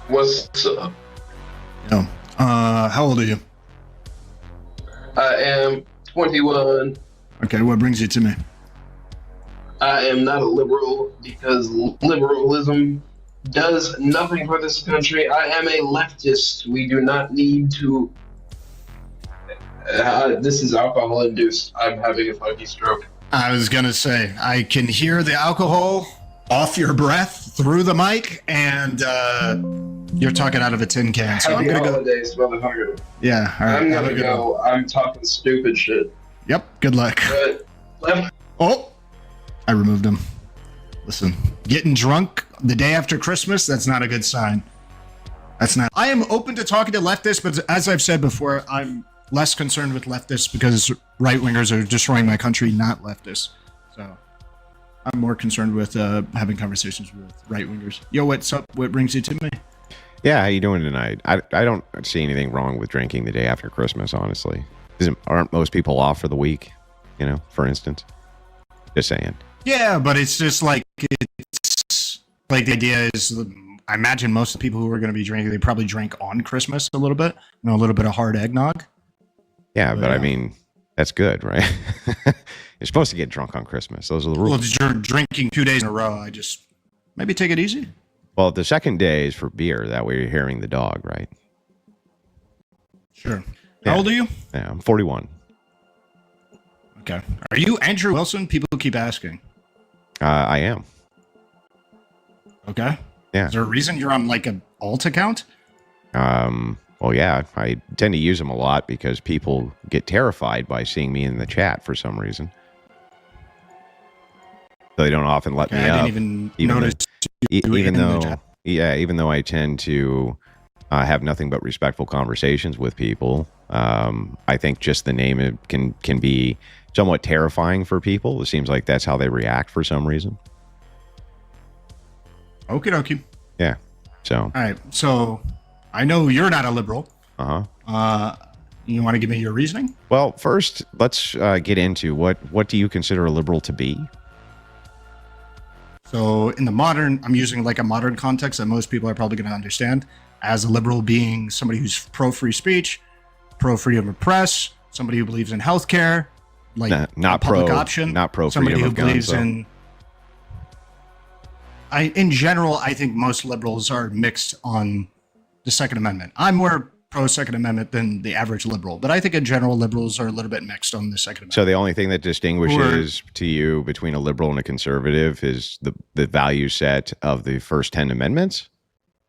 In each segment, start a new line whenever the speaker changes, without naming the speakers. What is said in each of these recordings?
What's up?
Yeah. How old are you?
I am 21.
Okay, what brings you to me?
I am not a liberal because liberalism does nothing for this country. I am a leftist. We do not need to. This is alcohol induced. I'm having a funky stroke.
I was gonna say I can hear the alcohol off your breath through the mic, and you're talking out of a tin can. So
Happy
I'm gonna
holidays, motherfucker.
Yeah, all right.
I'm
have a
gonna
good one.
go. I'm talking stupid shit.
Yep. Good luck.
But left.
Oh, I removed him. Listen, getting drunk the day after Christmas—that's not a good sign. That's not. I am open to talking to leftists, but as I've said before, I'm less concerned with leftists because right wingers are destroying my country, not leftists. So I'm more concerned with having conversations with right wingers. Yo, what's up? What brings you to me?
Yeah, how you doing tonight? I don't see anything wrong with drinking the day after Christmas, honestly. Aren't most people off for the week, for instance? Just saying.
Yeah, but it's just like it's like the idea is I imagine most of the people who are going to be drinking, they probably drank on Christmas a little bit, a little bit of hard eggnog.
Yeah, but I mean, that's good, right? You're supposed to get drunk on Christmas. Those are the rules.
Well, if you're drinking 2 days in a row, I just maybe take it easy.
Well, the second day is for beer. That way you're hearing the dog, right?
Sure.
Yeah.
How old are you?
Yeah, I'm 41.
Okay. Are you Andrew Wilson? People keep asking.
I am.
Okay.
Yeah.
Is there a reason you're on like an alt account?
Well, yeah, I tend to use them a lot because people get terrified by seeing me in the chat for some reason. So they don't often let me
I
up.
didn't even notice.
Even though I tend to have nothing but respectful conversations with people, I think just the name can be somewhat terrifying for people. It seems like that's how they react for some reason.
Okie dokie.
Yeah. So.
All right. So I know you're not a liberal.
Uh-huh.
You want to give me your reasoning?
Well, first, let's get into what do you consider a liberal to be?
So in the I'm using like a modern context that most people are probably going to understand as a liberal being somebody who's pro free speech, pro freedom of press, somebody who believes in healthcare, like
not
public
pro
option,
not pro
somebody
freedom
who
of guns,
believes
so.
In general, I think most liberals are mixed on the Second Amendment. I'm more pro Second Amendment than the average liberal, but I think in general liberals are a little bit mixed on the Second Amendment.
So the only thing that distinguishes to you between a liberal and a conservative is the value set of the first 10 amendments?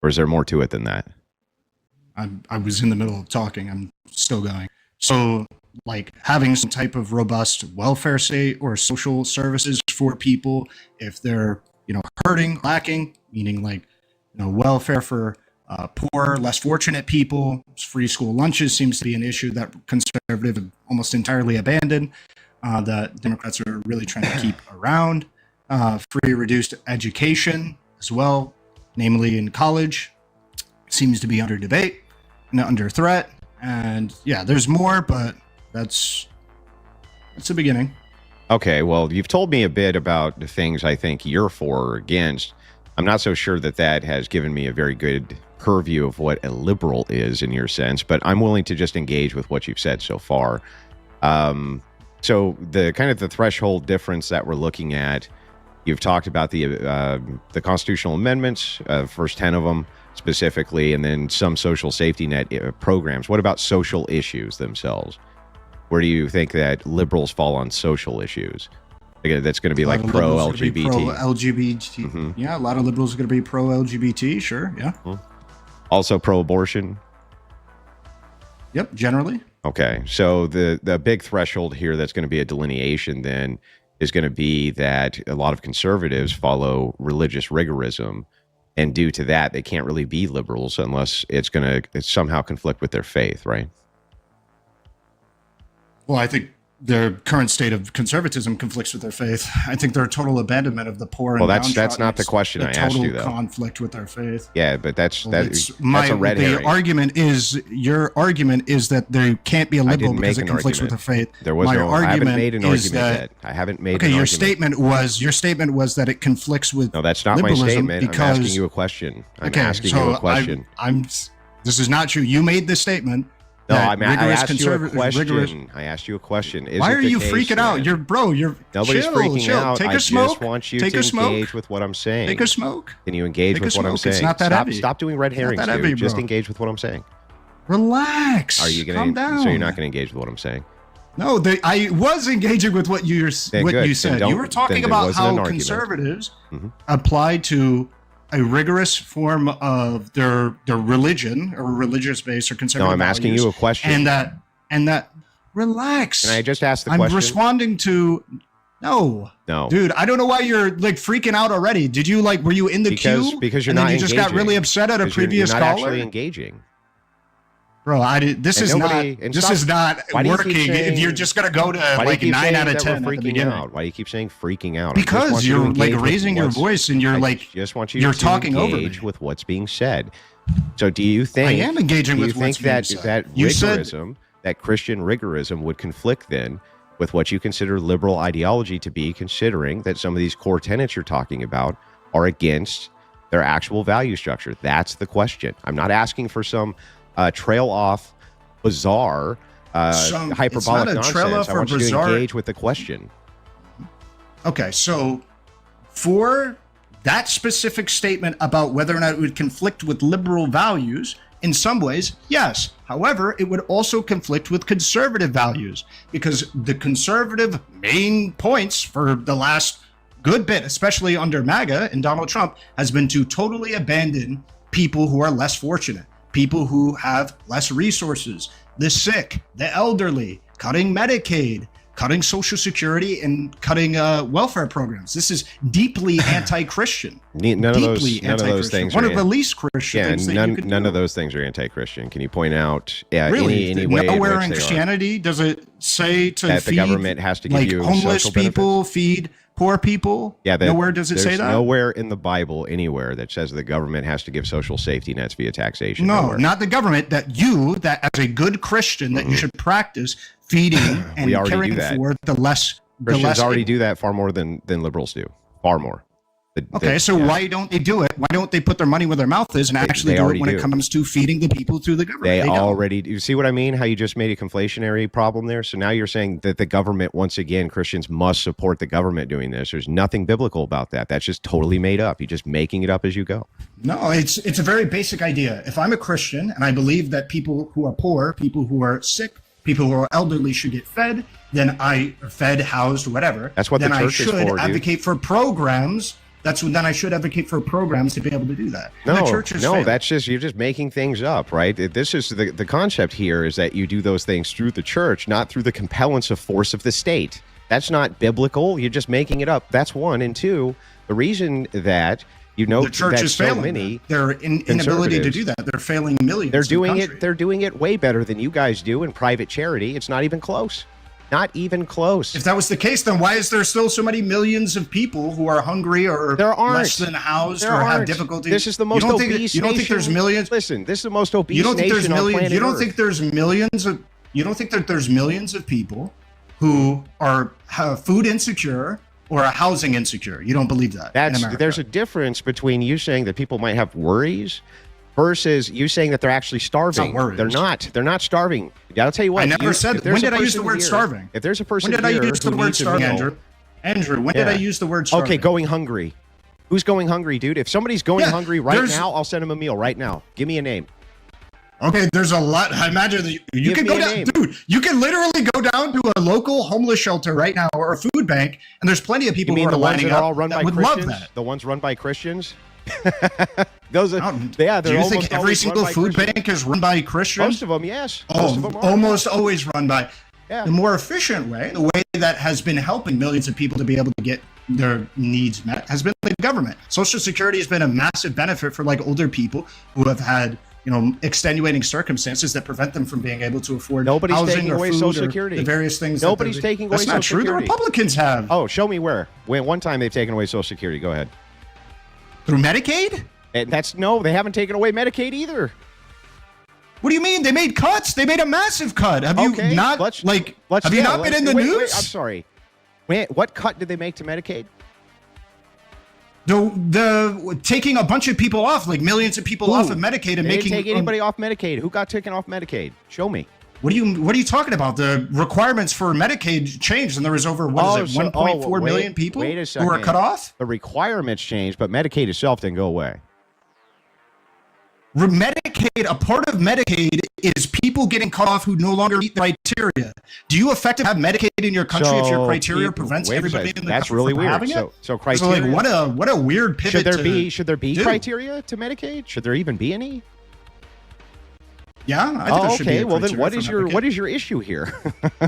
Or is there more to it than that?
I was in the middle of talking. I'm still going. So like having some type of robust welfare state or social services for people if they're, hurting, lacking, meaning like, welfare for poor, less fortunate people. Free school lunches seems to be an issue that conservative have almost entirely abandoned, that Democrats are really trying to keep around. Free reduced education as well, namely in college, seems to be under debate and under threat. And yeah, there's more, but that's the beginning.
Okay, well, you've told me a bit about the things I think you're for or against. I'm not so sure that has given me a very good purview of what a liberal is in your sense, but I'm willing to just engage with what you've said so far. So the kind of the threshold difference that we're looking at, you've talked about the constitutional amendments, first 10 of them specifically, and then some social safety net programs. What about social issues themselves? Where do you think that liberals fall on social issues? That's going to be like pro-LGBT.
Pro-LGBT.
Mm-hmm.
Yeah, a lot of liberals are going to be pro-LGBT, sure, yeah.
Mm-hmm. Also pro-abortion?
Yep, generally.
Okay, so the big threshold here that's going to be a delineation then is going to be that a lot of conservatives follow religious rigorism, and due to that, they can't really be liberals unless it's going to somehow conflict with their faith, right?
Well, I think their current state of conservatism conflicts with their faith. I think their total abandonment of the poor.
Well,
and
that's not the question I asked you, though.
Total conflict with their faith.
Yeah, but that's a red
the
herring.
Your argument is that they can't be a liberal because it conflicts with their faith.
There was
no
argument. I haven't made an argument
yet.
I haven't made.
Okay, your statement was that it conflicts with.
No, that's not my statement. I'm asking you a question.
This is not true. You made this statement.
No, I asked you a question. I asked you a question.
Why are you freaking out?
Nobody's freaking out.
Take a smoke.
I just want you to engage with what I'm saying.
Take a smoke.
Can you engage with what I'm saying?
It's not that heavy.
Stop doing red herrings, dude. Just engage with what I'm saying.
Relax.
Calm down. So you're not going to engage with what I'm saying?
No, I was engaging with what you said. You were talking about how conservatives apply to a rigorous form of their religion or religious base or conservative.
No, I'm asking you a question.
And that relax.
Can I just ask the question?
I'm responding to no. Dude, I don't know why you're like freaking out already. Did you were you in the queue?
Because you're
and
not
then you
engaging.
just got really upset at a previous
you're not
caller?
actually engaging.
Bro, this is not working if you're just going to go to 9 out of 10 at the beginning.
Why do you keep saying freaking out?
Because you're raising your voice and you're you're talking over me.
With what's being said. So do you think
I am engaging with what's being said?
that rigorism, that Christian rigorism would conflict then with what you consider liberal ideology to be, considering that some of these core tenets you're talking about are against their actual value structure? That's the question. I'm not asking for some trail off bizarre hyperbolic nonsense. I want you to engage with the question.
Okay, so for that specific statement about whether or not it would conflict with liberal values, in some ways, yes. However, it would also conflict with conservative values, because the conservative main points for the last good bit, especially under MAGA and Donald Trump, has been to totally abandon people who are less fortunate, people who have less resources, the sick, the elderly, cutting Medicaid, cutting Social Security, and cutting welfare programs. This is deeply anti-Christian.
None of those things.
One of the least Christian things.
None of those things are anti-Christian. Can you point out?
Really?
Any way
nowhere in Christianity does it say to
that
feed
the government has to give you
homeless
social
people,
benefits?
feed poor people?
Yeah,
nowhere does it say that.
Nowhere in the Bible anywhere that says the government has to give social safety nets via taxation.
No,
nowhere.
not the government. That as a good Christian, that you should practice feeding and caring for the less.
Christians already do that far more than liberals do. Far more.
Why don't they do it? Why don't they put their money where their mouth is and actually do it when it comes to feeding the people through the government?
They already do. You see what I mean? How you just made a conflationary problem there? So now you're saying that the government, once again, Christians must support the government doing this. There's nothing biblical about that. That's just totally made up. You're just making it up as you go.
No, it's a very basic idea. If I'm a Christian and I believe that people who are poor, people who are sick, people who are elderly should get fed, then fed, housed, whatever.
That's what the church is for, dude.
Then I should advocate for programs. Then I should advocate for programs to be able to do that.
That's just, you're just making things up, right? This is the concept here is that you do those things through the church, not through the compellence of force of the state. That's not biblical. You're just making it up. That's one. And two, the reason that the church is failing.
Their inability to do that. They're failing millions.
They're doing it way better than you guys do in private charity. It's not even close. Not even close.
If that was the case, then why is there still so many millions of people who are hungry or less than housed or have difficulty?
This is the most obese
You don't think there's millions?
Listen, this is the most obese nation on planet Earth.
You don't think there's millions of? You don't think that there's millions of people who have food insecure or are housing insecure? You don't believe that?
There's a difference between you saying that people might have worries versus you saying that they're actually starving. They're not. They're not starving. I'll tell you what.
I never said. When did I use the word starving?
If there's a person
when did I use the word starving, Andrew? When did I use the word starving?
Okay, going hungry. Who's going hungry, dude? If somebody's going hungry right now, I'll send him a meal right now. Give me a name.
Okay, there's a lot. I imagine that you can go down, dude. You can literally go down to a local homeless shelter right now or a food bank, and there's plenty of people who are lining up that would love that.
The ones run by Christians. Those are,
do you think every single food bank is run by Christians?
Most of them, yes.
Almost always run by. The more efficient way, the way that has been helping millions of people to be able to get their needs met, has been the government. Social Security has been a massive benefit for older people who have had extenuating circumstances that prevent them from being able to afford
Nobody's
housing
taking
or
away
food
Social
or
Security.
the various things.
Nobody's taking away
That's not
Social
true.
Security.
The Republicans have.
Oh, show me where. When one time they've taken away Social Security. Go ahead.
Through Medicaid?
And they haven't taken away Medicaid either.
What do you mean? They made cuts. They made a massive cut. Have you not have you not been in the news?
Wait, I'm sorry. What cut did they make to Medicaid?
The taking a bunch of people off, like millions of people off of Medicaid, and
they
making
didn't take anybody off Medicaid. Who got taken off Medicaid? Show me.
What are you talking about? The requirements for Medicaid changed, and there was over 1.4 million people who were cut off.
The requirements changed, but Medicaid itself didn't go away.
Medicaid, a part of Medicaid is people getting cut off who no longer meet the criteria. Do you effectively have Medicaid in your country if your criteria prevents everybody in the
That's
country
really
from
weird.
having it?
So criteria.
So like what a weird pivot.
Should there be criteria to Medicaid? Should there even be any?
Yeah, I think there should be.
Well, then what is your issue here?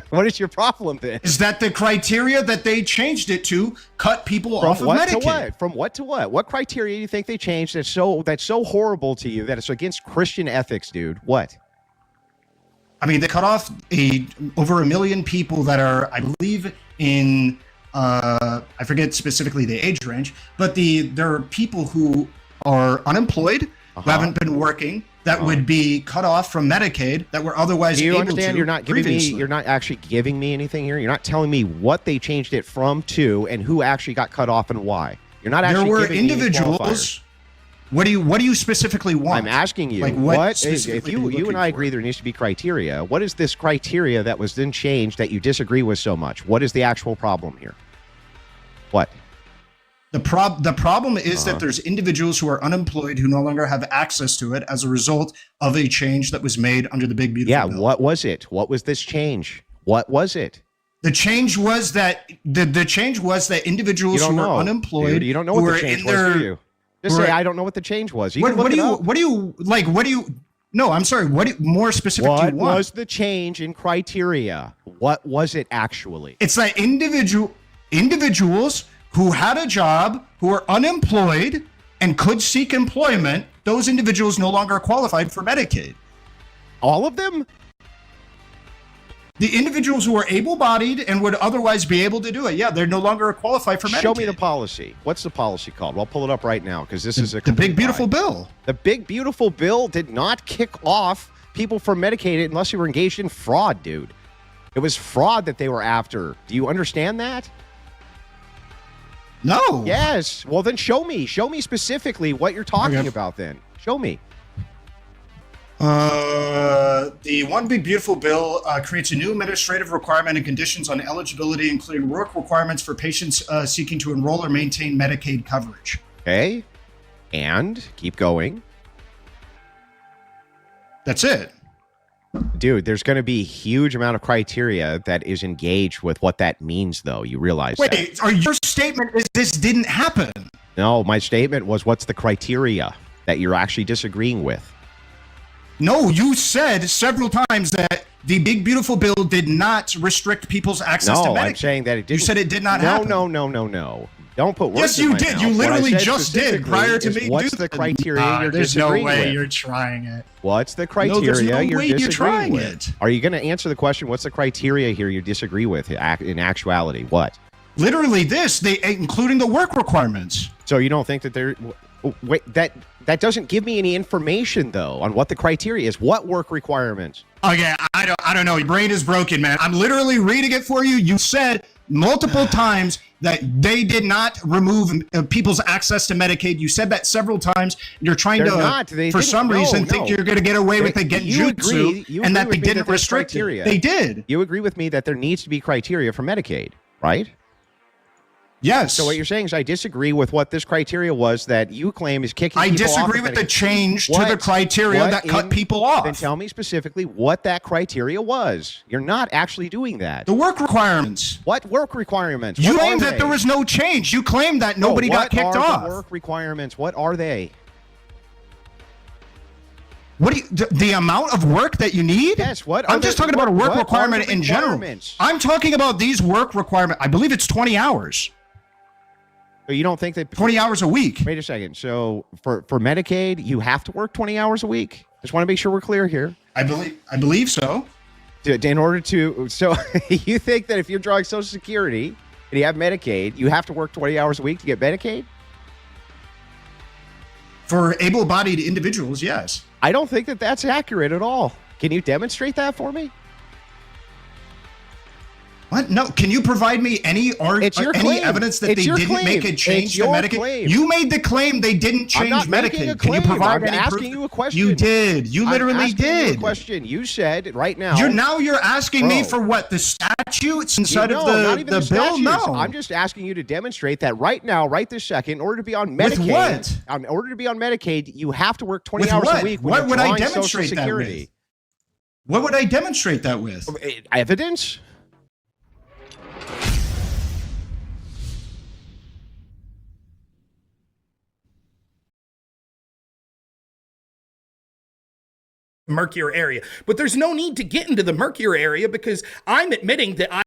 What is your problem then?
Is that the criteria that they changed it to cut people off of Medicaid?
To what? From what to what? What criteria do you think they changed that's so horrible to you that it's against Christian ethics, dude? What?
I mean, they cut off over 1 million people that are, I believe, in I forget specifically the age range, but there are people who are unemployed, who haven't been working, that would be cut off from Medicaid that were otherwise able to. Do you understand?
You're not actually giving me anything here. You're not telling me what they changed it from to and who actually got cut off and why. You're not actually giving me any qualifiers.
What do you specifically want?
I'm asking you. If you and I agree there needs to be criteria, what is this criteria that was then changed that you disagree with so much? What is the actual problem here? What?
The problem is that there's individuals who are unemployed who no longer have access to it as a result of a change that was made under the Big Beautiful Bill.
What was it? What was this change? What was it?
The change was that individuals who are unemployed,
dude, you don't know what the change was, do you? Just say I don't know what the change was.
What do you? No, I'm sorry. More specific?
What was the change in criteria? What was it actually?
It's that individuals who had a job, who are unemployed, and could seek employment, those individuals no longer qualified for Medicaid.
All of them?
The individuals who are able-bodied and would otherwise be able to do it, they're no longer qualified for Medicaid.
Show me the policy. What's the policy called? I'll pull it up right now because this is
the Big Beautiful Bill.
The Big Beautiful Bill did not kick off people from Medicaid unless you were engaged in fraud, dude. It was fraud that they were after. Do you understand that?
No.
Yes. Well, then show me. Show me specifically what you're talking about then. Show me.
The One Big Beautiful Bill creates a new administrative requirement and conditions on eligibility, including work requirements for patients seeking to enroll or maintain Medicaid coverage.
Okay. And keep going.
That's it.
Dude, there's going to be a huge amount of criteria that is engaged with what that means, though. You realize that.
Wait, your statement is this didn't happen?
No, my statement was what's the criteria that you're actually disagreeing with?
No, you said several times that the Big Beautiful Bill did not restrict people's access to Medicaid.
No, I'm saying that it didn't.
You said it did not happen.
No. Don't put words in my mouth.
Yes, you did. You literally just did prior to me.
What's the criteria you're
there's
disagreeing
no way
with?
you're trying it.
What's the criteria
there's no
you're
way
disagreeing
you're trying
with?
it.
Are you going to answer the question? What's the criteria here you disagree with in actuality? What?
Literally including the work requirements.
So you don't think that there... Wait, that doesn't give me any information, though, on what the criteria is. What work requirements?
Okay, I don't know. Your brain is broken, man. I'm literally reading it for you. You said multiple times that they did not remove people's access to Medicaid. You said that several times. You're trying for some reason, think you're going to get away with the genjutsu and that they didn't restrict it. They did.
You agree with me that there needs to be criteria for Medicaid, right?
Yes.
So what you're saying is I disagree with what this criteria was that you claim is kicking people off.
I disagree with the change to the criteria that cut people off.
Then tell me specifically what that criteria was. You're not actually doing that.
The work requirements.
What work requirements?
You claimed that there was no change. You claimed that nobody got kicked off.
What are the work requirements? What are they?
What do the amount of work that you need?
Yes.
I'm just talking about a work requirement in general. I'm talking about these work requirements. I believe it's 20 hours.
So you don't think that
20 hours a week?
Wait a second. So for Medicaid, you have to work 20 hours a week? Just want to make sure we're clear here.
I believe so.
In order to, so you think that if you're drawing Social Security and you have Medicaid, you have to work 20 hours a week to get Medicaid?
For able-bodied individuals, yes.
I don't think that that's accurate at all. Can you demonstrate that for me?
What? No. Can you provide me any
claim.
evidence that
It's
they
your
didn't
claim.
make a change
It's
to
your
Medicaid?
claim.
You made the claim they didn't change
I'm not making
Medicaid.
a
Can you
claim.
provide
I'm
any
asking
proof?
you a question.
You did. You literally
I'm asking you
did.
a question. You said right now.
You're asking me
Bro.
for what? The statutes inside
No,
of
not even
the bill?
statutes.
No.
I'm just asking you to demonstrate that right now, right this second, in order to be on
With
Medicaid.
what?
In order to be on Medicaid, you have to work 20
With
hours
what?
a week. When
What
you're
would I
drawing Social
demonstrate that
Security.
with? What would I demonstrate that with?
Evidence?
Murkier area. But there's no need to get into the murkier area because I'm admitting that